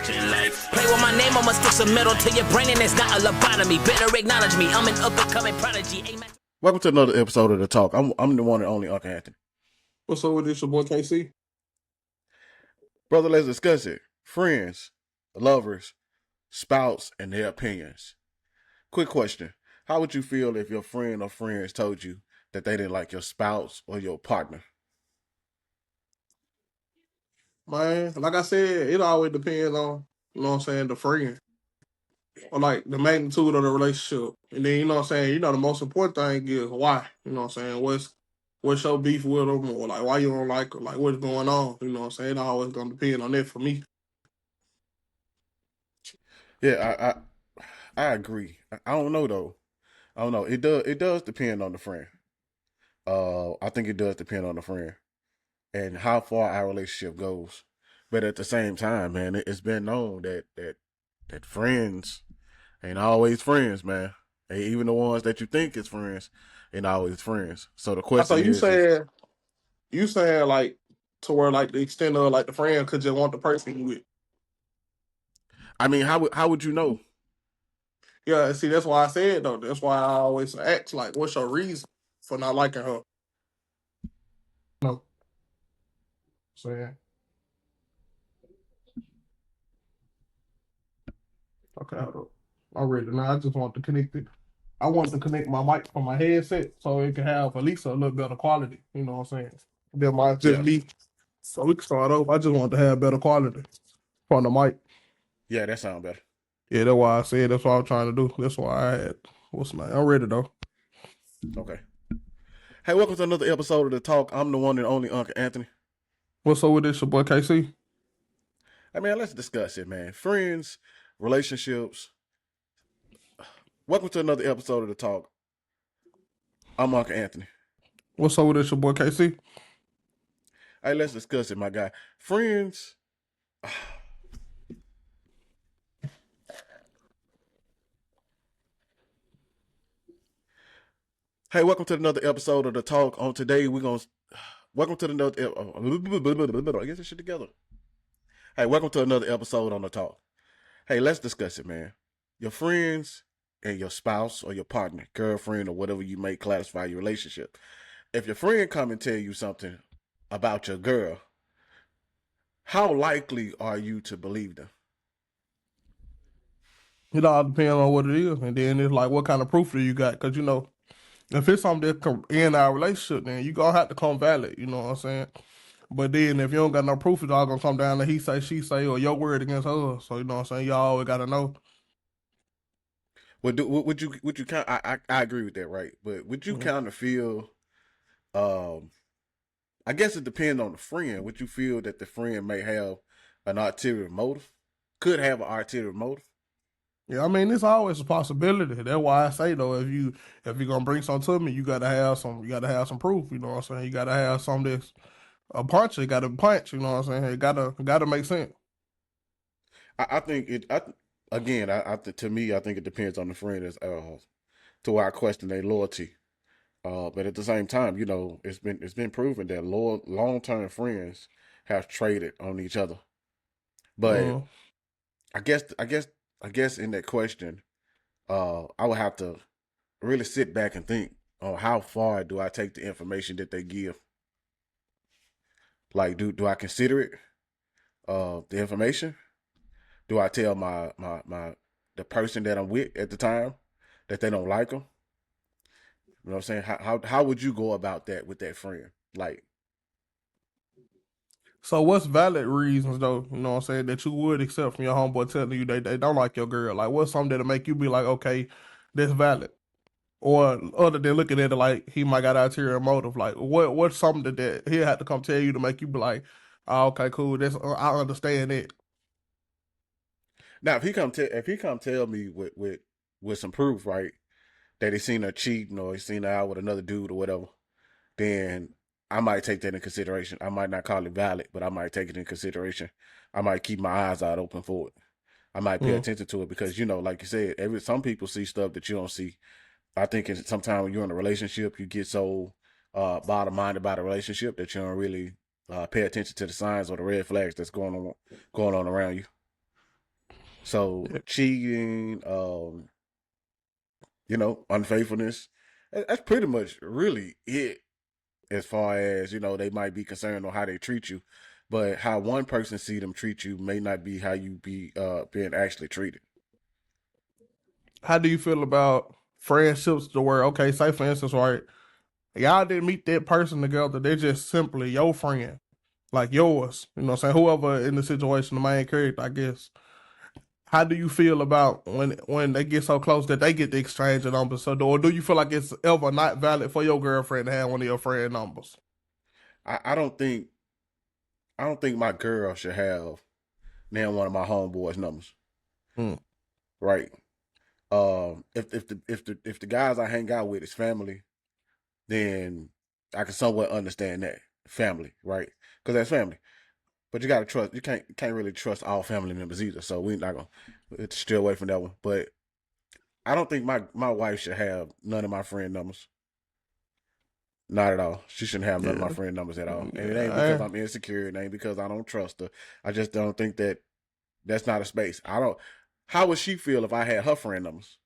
Like, play with my name, I'ma stick some metal to your brain, and it's not a lobotomy. Better acknowledge me, I'm an up-and-coming prodigy. Amen. Welcome to another episode of The Talk. I'm the one and only Uncle Anthony. What's up with this, your boy KC? Brother, let's discuss it. Friends, lovers, spouse, and their opinions. Quick question. How would you feel if your friend or friends told you that they didn't like your spouse or your partner? Man, like I said, it always depends on, the friend. Or like the magnitude of the relationship. And then, the most important thing is why. What's your beef with them, or like why you don't like her, like what's going on, it always gonna depend on that for me. Yeah, I agree. I don't know though. I don't know. It does depend on the friend. I think it does depend on the friend and how far our relationship goes. But at the same time, man, it's been known that friends ain't always friends, man. And even the ones that you think is friends ain't always friends. So the question So you is, saying like to where like the extent of like the friend could just want the person you with. I mean, how would you know? Yeah, see, that's why I said though. That's why I always ask, like, what's your reason for not liking her? No, saying okay, hold up. I'm ready now. I just want to connect it. I want to connect my mic from my headset so it can have at least a little better quality. You know what I'm saying? That might just Yeah, be so we can start over. I just want to have better quality from the mic. yeah, that sounds better. Yeah, that's why I said that's what I'm trying to do. That's why I had what's the name? I'm ready though. Okay. Hey, welcome to another episode of The Talk. I'm the one and only Uncle Anthony. What's up with this, your boy KC? Hey, man, let's discuss it, man. Friends, relationships. Welcome to another episode of The Talk. I'm Uncle Anthony. What's up with this, your boy KC? Hey, let's discuss it, my guy. Friends. Hey, welcome to another episode of The Talk. On today, welcome to another. I get this shit together. Hey, welcome to another episode on The Talk. Hey, let's discuss it, man. Your friends and your spouse or your partner, girlfriend, or whatever you may classify your relationship. If your friend come and tell you something about your girl, how likely are you to believe them? It all depends on what it is, and then it's like what kind of proof do you got? Because if it's something that can end our relationship, then you gonna have to come valid. You know what I'm saying? But then if you don't got no proof, it's all gonna come down to he say, she say, or your word against hers. So you know what I'm saying? Y'all always gotta know. Would you kind? I agree with that, right? But would you kind of feel? I guess it depends on the friend. Would you feel that the friend may have an ulterior motive? Could have an ulterior motive? Yeah, I mean it's always a possibility. That's why I say though, if you're gonna bring something to me, you gotta have some proof. You know what I'm saying? You gotta have something that's a punch. It gotta punch. You know what I'm saying? It gotta make sense. I think it. Again, to me, I think it depends on the friend. As to why I question their loyalty. But at the same time, it's been proven that long term friends have traded on each other. But Mm. I guess in that question, I would have to really sit back and think on how far do I take the information that they give. Like, do I consider it the information? Do I tell my the person that I'm with at the time that they don't like them? You know what I'm saying? How would you go about that with that friend? Like, So what's valid reasons though, you know what I'm saying, that you would accept from your homeboy telling you they don't like your girl? Like what's something that'll make you be like, okay, that's valid? Or other than looking at it like he might got ulterior motive, like what's something that he'll have to come tell you to make you be like, oh, okay, cool, that's I understand it. now if he come tell me with some proof, right, that he seen her cheating or he seen her out with another dude or whatever, then I might take that in consideration. I might not call it valid, but I might take it in consideration. I might keep my eyes out open for it. I might pay attention to it because like you said, some people see stuff that you don't see. I think sometimes when you're in a relationship, you get so bottom minded about a relationship that you don't really pay attention to the signs or the red flags that's going on around you. So Yeah. cheating, unfaithfulness. That's pretty much really it as far as, they might be concerned on how they treat you. But how one person see them treat you may not be how you be being actually treated. How do you feel about friendships to where, okay, say for instance, right, y'all didn't meet that person together, they're just simply your friend, like yours, you know what I'm saying? Whoever in the situation, the main character, I guess. How do you feel about when they get so close that they get the exchange of numbers? So, or do you feel like it's ever not valid for your girlfriend to have one of your friend numbers? I don't think my girl should have now one of my homeboys' numbers. Mm. Right. If the guys I hang out with is family, then I can somewhat understand that family, right? Because that's family. But you gotta trust. You can't really trust all family members either. So we're not gonna stay away from that one. But I don't think my wife should have none of my friend numbers. Not at all. She shouldn't have none of my Yeah, friend numbers at all. And it ain't because yeah. I'm insecure. It ain't because I don't trust her. I just don't think that's not a space. I don't. How would she feel if I had her friend numbers?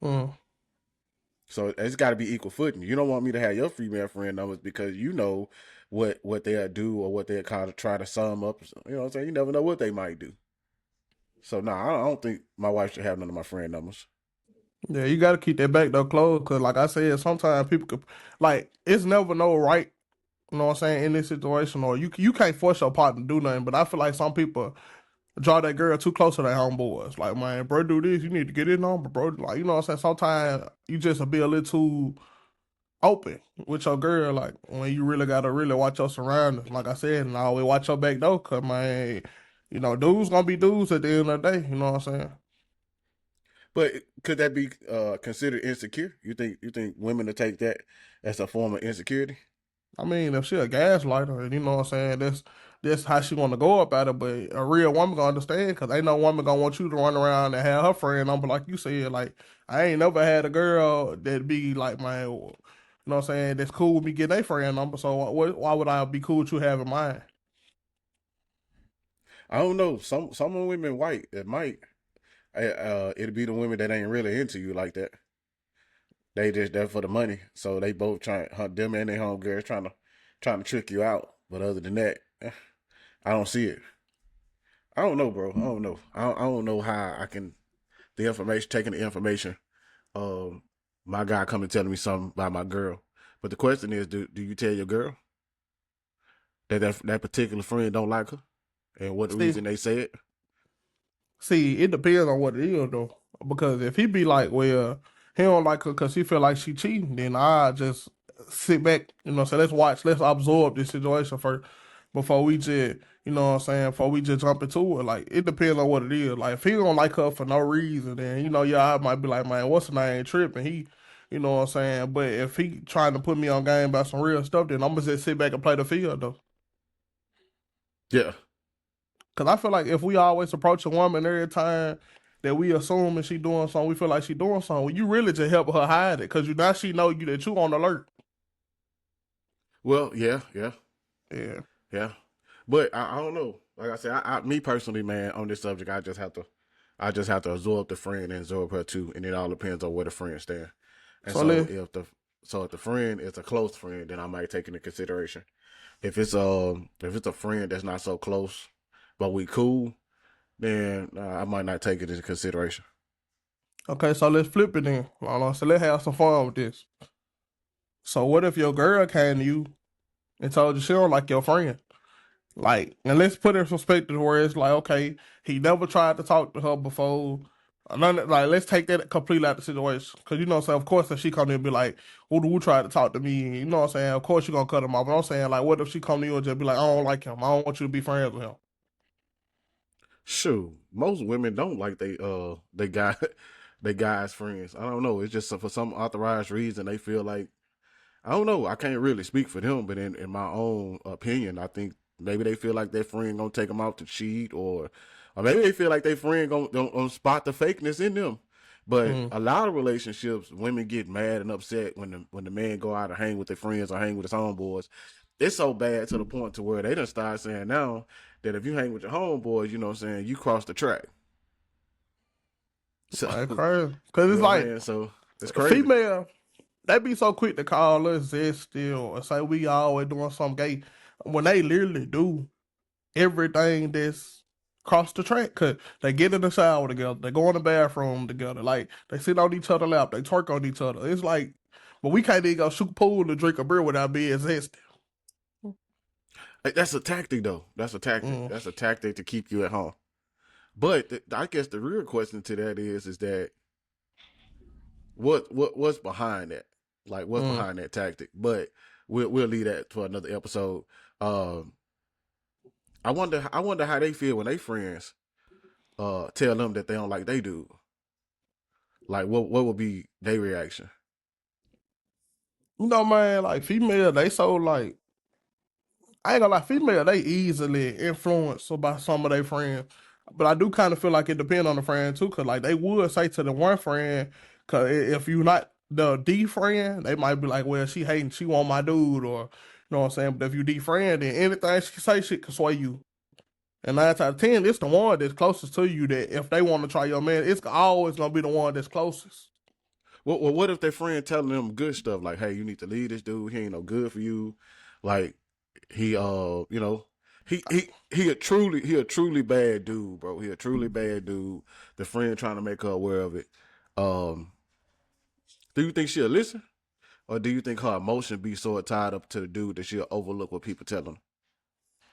Mm. So it's got to be equal footing. You don't want me to have your female friend numbers because you know what they'll do or what they'll kind of try to sum up. You know what I'm saying? You never know what they might do. So no, I don't think my wife should have none of my friend numbers. Yeah, you got to keep that back door closed because, like I said, sometimes people could, like, it's never no right, you know what I'm saying, in this situation, or you can't force your partner to do nothing. But I feel like some people draw that girl too close to their homeboys. Like, man, bro, do this. You need to get in on, bro. Like, you know what I'm saying? Sometimes you just be a little too open with your girl. Like, when you really got to really watch your surroundings. Like I said, and always watch your back door because, man, dudes going to be dudes at the end of the day. You know what I'm saying? But could that be considered insecure? You think women to take that as a form of insecurity? I mean, if she a gaslighter, and you know what I'm saying, that's how she want to go about it. But a real woman gonna understand because ain't no woman gonna want you to run around and have her friend number like you said. Like I ain't never had a girl that be like my, you know what I'm saying, that's cool with me getting a friend number. So why would I be cool with you having mine? I don't know. Some women white it might. It'll be the women that ain't really into you like that. They just there for the money. So they both trying them and their homegirls trying to trick you out. But other than that, I don't see it. I don't know, bro. I don't know. I don't know how I can taking the information. Um, my guy coming telling me something about my girl. But the question is, do you tell your girl that particular friend don't like her, and what the See, reason they say it? See, it depends on what it is though. Because if he be like, well, he don't like her because he feel like she cheating, then I just sit back, so let's watch, let's absorb this situation first before we just, you know what I'm saying, before we just jump into it. Like it depends on what it is. Like if he don't like her for no reason, then yeah, I might be like, man, what's the name tripping? You know what I'm saying? But if he trying to put me on game about some real stuff, then I'm gonna just sit back and play the field though. Yeah. Cause I feel like if we always approach a woman every time that we assume that she doing something, we feel like she doing something. Well, you really just help her hide it, cause now she know you that you on alert. Well, yeah, yeah, Yeah. yeah. But I don't know. Like I said, me personally, man, on this subject, I just have to absorb the friend and absorb her too, and it all depends on where the friend stand. And So so let if the friend is a close friend, then I might take into consideration. If it's a friend that's not so close, but we cool, then I might not take it into consideration. okay, so let's flip it then. Hold on, so let's have some fun with this. So what if your girl came to you and told you she don't like your friend? Like, and let's put it in perspective where it's like, okay, he never tried to talk to her before. Like, let's take that completely out of the situation. Because, so of course, if she come in and be like, who tried to talk to me? You know what I'm saying? Of course, you're going to cut him off. But I'm saying, like, what if she come to you and just be like, I don't like him. I don't want you to be friends with him. Shoot, most women don't like they guy they guys friends. I don't know. It's just for some authorized reason they feel like I don't know. I can't really speak for them, but in my own opinion, I think maybe they feel like their friend gonna take them out to cheat, or maybe they feel like their friend gonna spot the fakeness in them. But Mm. a lot of relationships, women get mad and upset when the man go out and hang with their friends or hang with his homeboys. It's so bad to the point to where they done start saying now that if you hang with your homeboys, you know what I'm saying, you cross the track. So, Like crazy. Cause you it's know what I'm like saying? So it's crazy. female, they be so quick to call us zesty or say we always doing something gay when they literally do everything that's cross the track. Cause they get in the shower together, they go in the bathroom together, like they sit on each other's lap, they twerk on each other. It's like, but we can't even go shoot pool and drink a beer without being zesty. That's a tactic, though. That's a tactic. That's a tactic to keep you at home. But I guess the real question to that is that what's behind that? Like what's behind that tactic? But we'll leave that for another episode. I wonder how they feel when they friends tell them that they don't like they do. Like what would be their reaction? You know, man, like female, they so like, I ain't gonna lie, female, they easily influenced by some of their friends. But I do kind of feel like it depends on the friend too, cause like they would say to the one friend, cause if you not the D friend, they might be like, well, she hating, she want my dude, or you know what I'm saying. But if you D friend, then anything she say, shit can sway you. And 9 out of 10, it's the one that's closest to you that if they want to try your man, it's always gonna be the one that's closest. Well, what if their friend telling them good stuff like, "Hey, you need to leave this dude. He ain't no good for you." Like he, you know, he a truly bad dude, bro. He a truly bad dude. The friend trying to make her aware of it. Do you think she'll listen, or do you think her emotion be so tied up to the dude that she'll overlook what people tell them?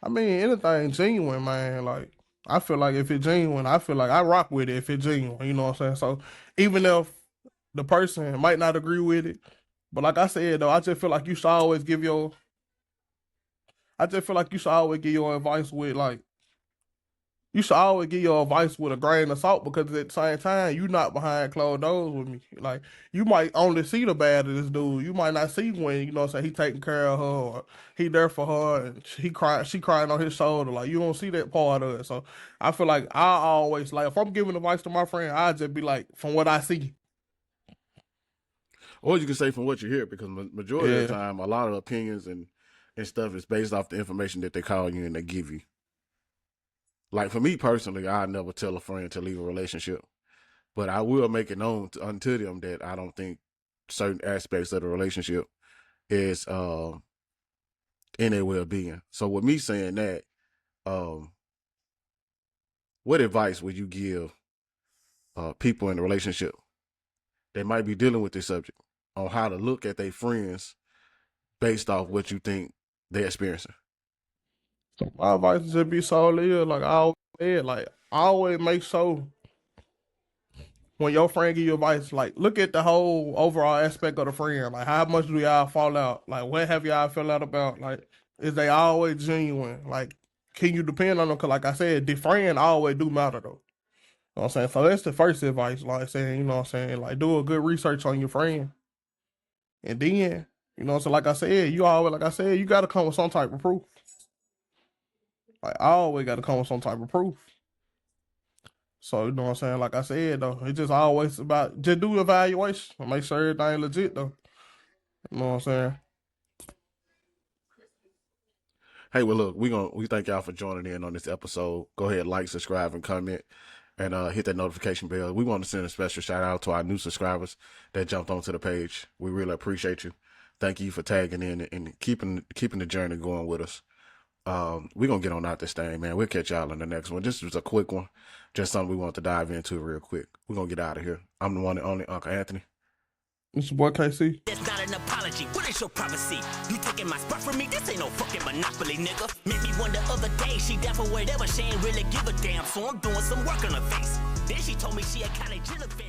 I mean, anything genuine, man. Like, I feel like if it's genuine, I feel like I rock with it if it's genuine. You know what I'm saying? So even if the person might not agree with it, but like I said though, I just feel like you should always give your. I just feel like you should always give your advice with like. You should always give your advice with a grain of salt because at the same time, you not behind closed doors with me. Like, you might only see the bad of this dude. You might not see when, you know what I'm saying, he taking care of her or he there for her and she crying on his shoulder. Like, you don't see that part of it. So, I feel like I always, like, if I'm giving advice to my friend, I just be like, from what I see. Or you can say from what you hear, because majority of the time, a lot of opinions and stuff is based off the information that they call you and they give you. Like for me personally, I never tell a friend to leave a relationship, but I will make it known unto them that I don't think certain aspects of the relationship is in their well-being. So with me saying that, what advice would you give people in a relationship that might be dealing with this subject on how to look at their friends based off what you think they're experiencing? So my advice is just be solid. Like I always said, like always make sure when your friend give you advice, like look at the whole overall aspect of the friend. Like how much do y'all fall out? Like what have y'all fell out about? Like is they always genuine? Like can you depend on them? Cause like I said, the friend always do matter though. You know what I'm saying? So that's the first advice. Like saying, you know what I'm saying? Like do a good research on your friend. And then, you know, so like I said, you gotta come with some type of proof. Like I always gotta come with some type of proof. So you know what I'm saying? Like I said though, it's just always about just do evaluation and make sure everything legit though. You know what I'm saying? Hey, well, look, we thank y'all for joining in on this episode. Go ahead, like, subscribe, and comment, and hit that notification bell. We want to send a special shout out to our new subscribers that jumped onto the page. We really appreciate you. Thank you for tagging in and keeping the journey going with us. We're gonna get on out this thing, man. We'll catch y'all in the next one. This was a quick one, just something we want to dive into real quick. We're gonna get out of here. I'm the one and only Uncle Anthony. It's your boy KC. That's not an apology. What is your privacy? You taking my spot from me? This ain't no fucking monopoly, nigga. Made me wonder other day. She down for whatever. She ain't really give a damn. So I'm doing some work on her face. Then she told me she a Kylie Jenner fan.